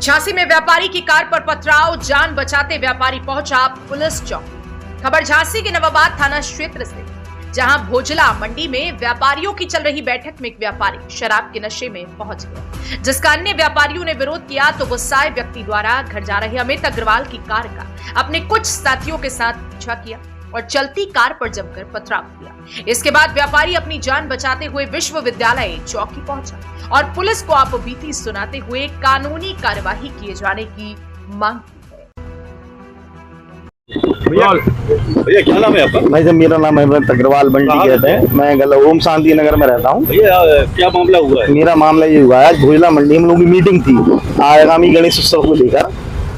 झांसी में व्यापारी की कार पर पथराव, जान बचाते व्यापारी पहुंचा पुलिस चौकी। खबर झांसी के नवाबाद थाना क्षेत्र से, जहां भोजला मंडी में व्यापारियों की चल रही बैठक में एक व्यापारी शराब के नशे में पहुंच गया, जिसका अन्य व्यापारियों ने विरोध किया तो गुस्साए व्यक्ति द्वारा घर जा रहे अमित अग्रवाल की कार का अपने कुछ साथियों के साथ पीछा किया और चलती कार पर जमकर पथराव किया। इसके बाद व्यापारी अपनी जान बचाते हुए विश्वविद्यालय चौकी पहुंचा और पुलिस को आपबीती सुनाते हुए कानूनी कार्यवाही किए जाने की मांग की है। भैया क्या नाम है आपका? भाई साहब मेरा नाम अमित अग्रवाल, मंडी कहते हैं। मैं ओम शांति नगर में रहता हूँ। भैया क्या मामला हुआ है? मेरा मामला ये हुआ है, आज भोजला मंडी हम लोगों की मीटिंग थी आगामी गणेश उत्सव को लेकर।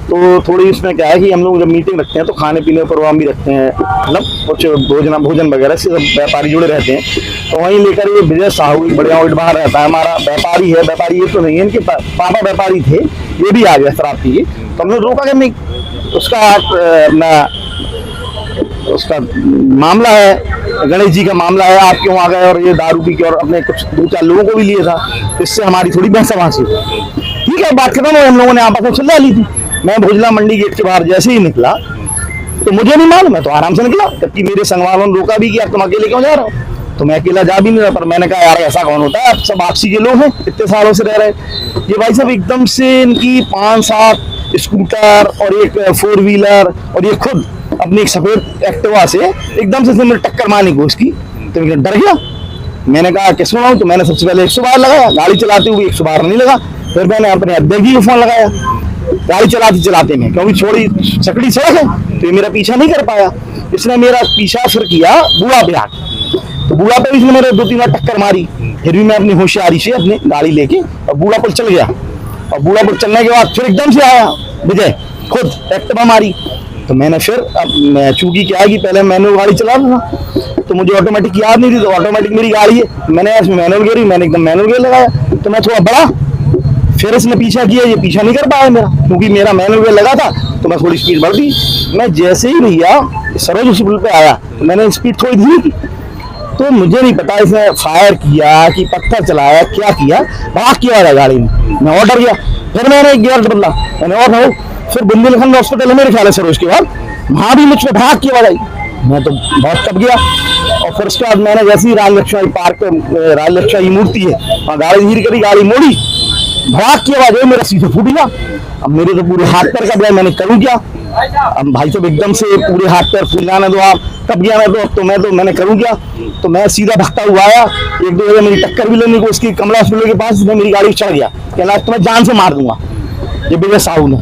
तो थोड़ी इसमें क्या है कि हम लोग जब मीटिंग रखते हैं तो खाने पीने का प्रोग्राम भी रखते हैं, मतलब कुछ भोजन वगैरह से सब व्यापारी जुड़े रहते हैं। तो वहीं लेकर ये विजय साहू बढ़िया बाहर रहता है, हमारा व्यापारी है। व्यापारी ये तो नहीं है, इनके पापा व्यापारी थे, ये भी आ गया शराब पी के। तो हमने रोका कि नहीं, उसका मामला है, गणेश जी का मामला है, आप क्यों आ गए और ये दारू पी के और अपने कुछ 2-4 लोगों को भी लिए था। इससे हमारी थोड़ी बहसबाजी हुई। ठीक है, बात खत्म हो, हम लोगों ने आपस में चिल्ला ली थी। मैं भोजला मंडी गेट के बाहर जैसे ही निकला तो मुझे नहीं मालूम, मैं तो आराम से निकला, जबकि मेरे संग वालों ने रोका भी कि आप तुम अकेले क्यों जा रहे हो। तो मैं अकेला जा भी नहीं रहा, पर मैंने कहा यार ऐसा कौन होता है, आप सब आपसी के लोग हैं, इतने सालों से रह रहे। ये भाई साहब एकदम से इनकी 5-7 स्कूटर और एक 4 व्हीलर और ये खुद अपनी एक सफेद एक्टिवा से एकदम से मेरे टक्कर मारने की कोशिश की। तो मैं डर गया, मैंने कहा किसको लाऊं। तो मैंने सबसे पहले 112 लगाया, गाड़ी चलाते हुए 112 नहीं लगा। फिर मैंने अपने अध्यक्ष जी को फोन लगाया, गाड़ी चलाते में, क्योंकि थोड़ी चकड़ी सड़क है तो ये मेरा पीछा नहीं कर पाया। इसने मेरा पीछा फिर किया बूढ़ा पे आके, तो बूढ़ा पे इसने मेरे 2-3 बार टक्कर मारी। फिर भी मैं अपनी होशियारी से अपनी गाड़ी लेके और बूढ़ा पुल चल गया। और बूढ़ा पुल चलने के बाद फिर एकदम से आया विजय, खुद एक्टिवा मारी। तो मैंने फिर अब चूंकि क्या है कि पहले मैनुअल गाड़ी चला रहा था तो मुझे ऑटोमेटिक याद नहीं थी, तो ऑटोमेटिक मेरी गाड़ी है, मैंने मैनुअल गियरी, मैंने एकदम मैनुअल गियर लगाया। तो मैं थोड़ा बड़ा, फिर इसने पीछा किया, ये पीछा नहीं कर पाया मेरा, क्योंकि मेरा मैनुअल गियर लगा था। तो मैं थोड़ी स्पीड बढ़ दी। मैं जैसे ही भैया सरोज हॉस्पिटल पे आया तो मैंने स्पीड थोड़ी धीमी की। तो मुझे नहीं पता इसने फायर किया कि पत्थर चलाया, क्या किया, भाग किया है गाड़ी में। मैं और डर गया, फिर मैंने एक गियर बदला, मैंने और फिर बुंदेलखंड हॉस्पिटल है मेरे ख्याल है सरोज के बाद, वहां भी मुझ पर भाग की आवाज आई। मैं तो बहुत कब गया। और फिर उसके बाद मैंने जैसे ही राजलक्ष्मी पार्क पे राजलक्ष्मी मूर्ति है वहाँ गाड़ी धीरे करी, गाड़ी मोड़ी, भड़ाक की आवाज है, मेरा सीधे फूट गया। अब मेरे तो पूरे हाथ पैर कब गए, मैंने करूँ क्या। अब भाई साहब एकदम से पूरे हाथ पैर फूल जाने दो आप, कब गया मैं तो मैंने करूँ क्या। तो मैं सीधा भागता हुआ आया, 1-2 जगह मेरी टक्कर भी लेने को उसकी कमला हॉस्पिटल के पास, मेरी गाड़ी चढ़ गया, कहना तुम्हें जान से मार दूंगा ये विजय साहू ने।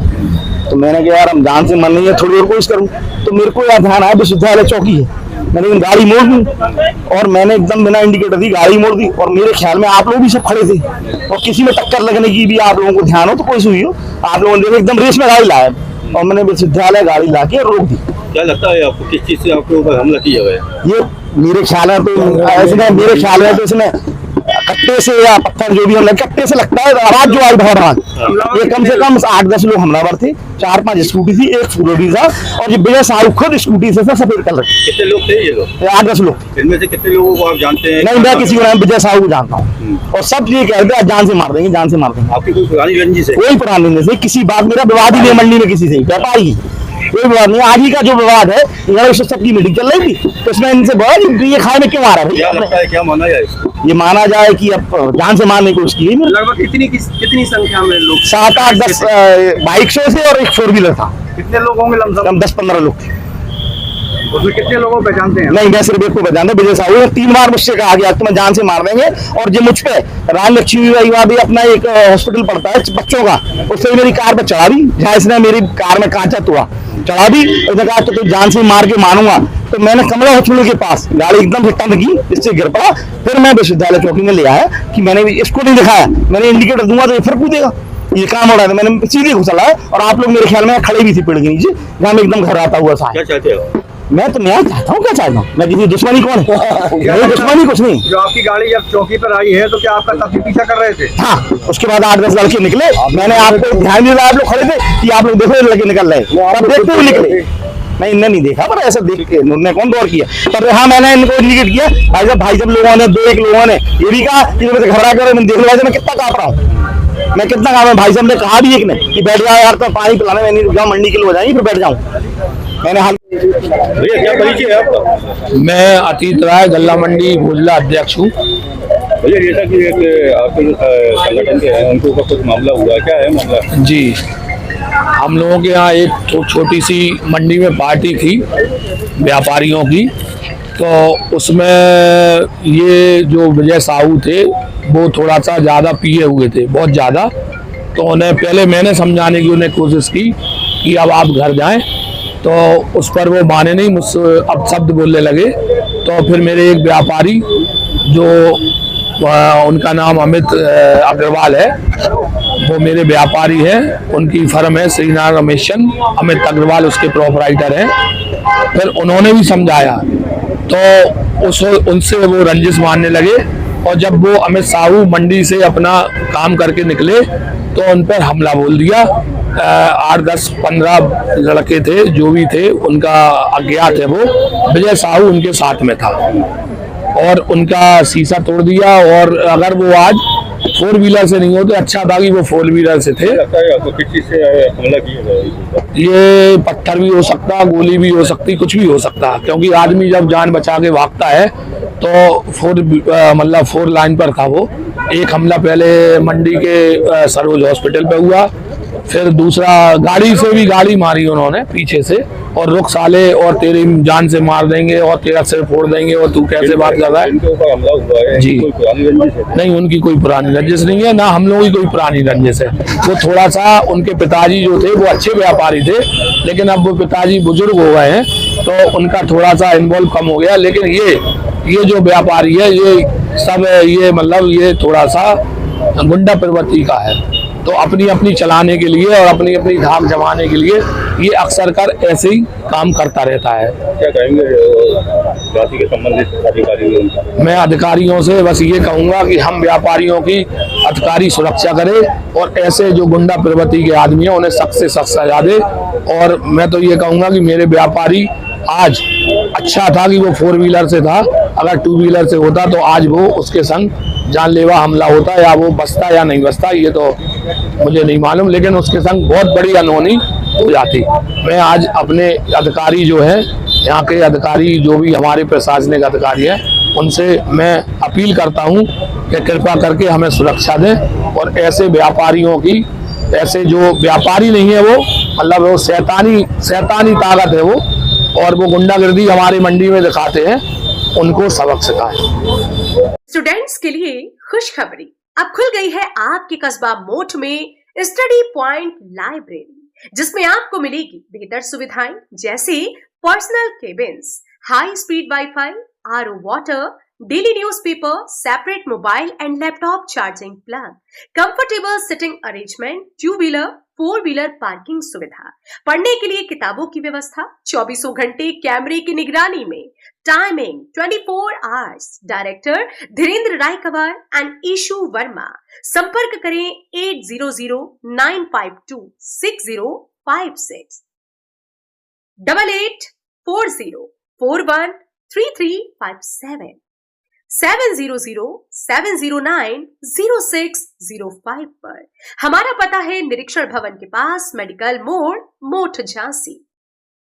तो मैंने कहा यार हम जान से मरनी है, थोड़ी और कोशिश करूँ। तो मेरे को यार ध्यान आया विश्वविद्यालय चौकी है, मैंने गाड़ी मोड़ दी और मैंने एकदम बिना इंडिकेटर दी गाड़ी मोड़ दी। और मेरे ख्याल में आप लोग भी सब खड़े थे और किसी में टक्कर लगने की भी आप लोगों को ध्यान हो तो कोई हुई हो, आप लोगों ने देखा एकदम रेस में गाड़ी लाया और मैंने विश्वविद्यालय गाड़ी ला के रोक दी। क्या लगता है आपको, किस चीज से आपके ऊपर हमला किया गया? ये मेरे ख्याल है तो इसने कट्टे से या पत्थर जो भी हम कट्टे से लगता है, आवाज जो आई बहुत आवाज। ये कम से कम 8-10 लोग हमलावर थे, 4-5 स्कूटी थी, एक फूलोडी था और ये विजय साहू खुद स्कूटी से था, सफेद कलर। कितने लोग थे ये लोग? 8-10 लोग। इनमें से कितने लोगों को आप जानते हैं? नहीं, मैं किसी को नहीं, विजय साहू को जानता हूँ और सब ये कह रहे थे जान से मार देंगे, जान से मार देंगे। आपकी कोई पुरानी रंजिश है? कोई पुरानी रंजिश नहीं, किसी बात, मेरा विवाद ही नहीं मंडी में किसी से, व्यापारी कोई विवाद नहीं। आज ही का जो विवाद है, सबकी मीटिंग चल रही थी तो इसमें इनसे बोला कि ये खाए में क्यों आ रहा है। क्या लगता है, क्या माना जाए इसको? ये माना जाए कि अब जान से मारने की कोशिश की। लगभग कितनी संख्या में लोग? 7-8-10 बाइक से और एक 4 व्हीलर था। कितने लोग होंगे लमसम? 10-15 लोग थे। उसमें कितने लोगों को पहचानते हैं? नहीं, मैं सिर्फ एक को पहचानता, विजय साहू ने 3 बार मुझसे कहा गया तुम्हें जान से मार देंगे। और जो मुझ पे राजलक्ष्मी भी अपना एक हॉस्पिटल पड़ता है बच्चों का, उससे मेरी कार पर चढ़ा दी, जहाँ इसने मेरी कार में कांचा तोड़ा, चढ़ा दी। उसने कहा तो जान से मार के मारूंगा। तो मैंने कमला हॉस्पिटल के पास गाड़ी एकदम से टंग की, इससे गिर पड़ा। फिर मैं विश्वविद्यालय चौकी में ले आया कि मैंने इसको नहीं दिखाया, मैंने इंडिकेटर दूंगा तो ये फिर कूदेगा, ये काम हो रहा है। मैंने सीधे घुसला है और आप लोग मेरे ख्याल में खड़े भी थे पेड़ के नीचे, जहाँ मैं एकदम घर आता हुआ था। क्या चाहते हो? मैं तो न्याय चाहता हूँ, क्या चाहता हूँ मैं, किसी दुश्मनी कौन है, मेरी दुश्मनी कुछ नहीं। जो आपकी गाड़ी जब चौकी पर आई है तो क्या आपका तब भी पीछा कर रहे थे? हाँ, उसके बाद 8-10 लड़के निकले, मैंने आपको ध्यान नहीं दिया, आप लोग खड़े थे कि आप लोग देखो लड़के निकल रहे, तब देखते हुए निकले। मैं इन्हें नहीं देखा, पर ऐसा देख के उन्होंने कौन गौर किया। पर हाँ, मैंने इनको इंडिकेट किया। भाई साहब लोगों ने 2-1 लोगों ने ये भी कहा कि घबरा कर देख लो मैं कितना कांप रहा हूँ। मैं कितना काम है भाई साहब ने कहा भी एक ने कि बैठ जाओ यार, तो पानी पिलाने में नहीं जाऊँ, मंडी के लिए हो जाएंगे फिर बैठ जाऊँ। मैंने हाल भैया क्या परिचय है आपका? मैं अतीत राय गल्ला मंडी भोजला अध्यक्ष हूँ। भैया जैसा कि एक आपके संगठन के हैं उनको ऊपर कुछ मामला हुआ, क्या है मामला? जी, हम लोगों के यहाँ एक छोटी सी मंडी में पार्टी थी व्यापारियों की, तो उसमें ये जो विजय साहू थे वो थोड़ा सा ज़्यादा पिए हुए थे, बहुत ज़्यादा। तो उन्हें पहले मैंने समझाने की उन्हें कोशिश की कि अब आप घर जाएं, तो उस पर वो माने नहीं, मुझसे अब शब्द बोलने लगे। तो फिर मेरे एक व्यापारी जो उनका नाम अमित अग्रवाल है, वो मेरे व्यापारी हैं, उनकी फर्म है श्रीनारायण रमेशन, अमित अग्रवाल उसके प्रोपराइटर हैं। फिर उन्होंने भी समझाया तो उनसे वो रंजिश मारने लगे, और जब वो अमित साहू मंडी से अपना काम करके निकले तो उन पर हमला बोल दिया। 8, 10, 15 लड़के थे जो भी थे, उनका अज्ञात है वो, विजय साहू उनके साथ में था और उनका शीशा तोड़ दिया। और अगर वो आज 4 व्हीलर से नहीं होते, अच्छा था कि वो 4 व्हीलर से थे। किस चीज से हमला किया? ये पत्थर भी हो सकता, गोली भी हो सकती, कुछ भी हो सकता, क्योंकि आदमी जब जान बचा के भागता है तो 4 लाइन पर था वो। एक हमला पहले मंडी के सरोज हॉस्पिटल पे हुआ, फिर दूसरा गाड़ी से भी गाड़ी मारी उन्होंने पीछे से, और रुक साले और तेरी जान से मार देंगे और तेरा सिर फोड़ देंगे और तू कैसे बात कर रहा है। इनके ऊपर हमला हुआ है, जी। कोई पुरानी रंजिश है? नहीं, उनकी कोई पुरानी रंजिश नहीं है, ना हम लोगों की कोई पुरानी रंजिश है। वो थोड़ा सा उनके पिताजी जो थे वो अच्छे व्यापारी थे, लेकिन अब वो पिताजी बुजुर्ग हो गए हैं तो उनका थोड़ा सा इन्वॉल्व कम हो गया। लेकिन ये जो व्यापारी है ये सब ये मतलब ये थोड़ा सा गुंडा प्रवृत्ति का है, तो अपनी अपनी चलाने के लिए और अपनी अपनी धाक जमाने के लिए ये अक्सर कर ऐसे ही काम करता रहता है। क्या कहेंगे जाति के संबंधित अधिकारी? मैं अधिकारियों से बस ये कहूँगा कि हम व्यापारियों की अधिकारी सुरक्षा करें और ऐसे जो गुंडा प्रवृत्ति के आदमी हैं उन्हें सख्त से सख्त सजा दे। और मैं तो ये कहूँगा कि मेरे व्यापारी आज अच्छा था कि वो 4 व्हीलर से था, अगर 2 व्हीलर से होता तो आज वो उसके संग जानलेवा हमला होता, या वो बचता या नहीं बचता ये तो मुझे नहीं मालूम, लेकिन उसके संग बहुत बड़ी अनहोनी हो जाती। मैं आज अपने अधिकारी जो है, यहाँ के अधिकारी जो भी हमारे प्रशासनिक अधिकारी हैं, उनसे मैं अपील करता हूँ कि कृपया करके हमें सुरक्षा दें और ऐसे व्यापारियों की, ऐसे जो व्यापारी नहीं है वो मतलब वो शैतानी ताकत है वो, और वो गुंडागर्दी हमारी मंडी में दिखाते हैं, उनको सबक सिखाएं। स्टूडेंट्स के लिए खुशखबरी, अब खुल गई है आपके कस्बा मोठ में स्टडी पॉइंट लाइब्रेरी, जिसमें आपको मिलेगी बेहतर सुविधाएं जैसे personal cabins, high speed wifi, RO water, daily newspaper, separate mobile and laptop charging plug, comfortable sitting arrangement, 2 wheeler 4 wheeler parking सुविधा, पढ़ने के लिए किताबों की व्यवस्था, 24 घंटे कैमरे की निगरानी में, टाइमिंग 24 आवर्स। डायरेक्टर धीरेन्द्र राय कवार एंड ईशु वर्मा। संपर्क करें 8009526056 8840413357 700-709-0605 पर। हमारा पता है निरीक्षण भवन के पास, मेडिकल मोड़, मोठ झांसी।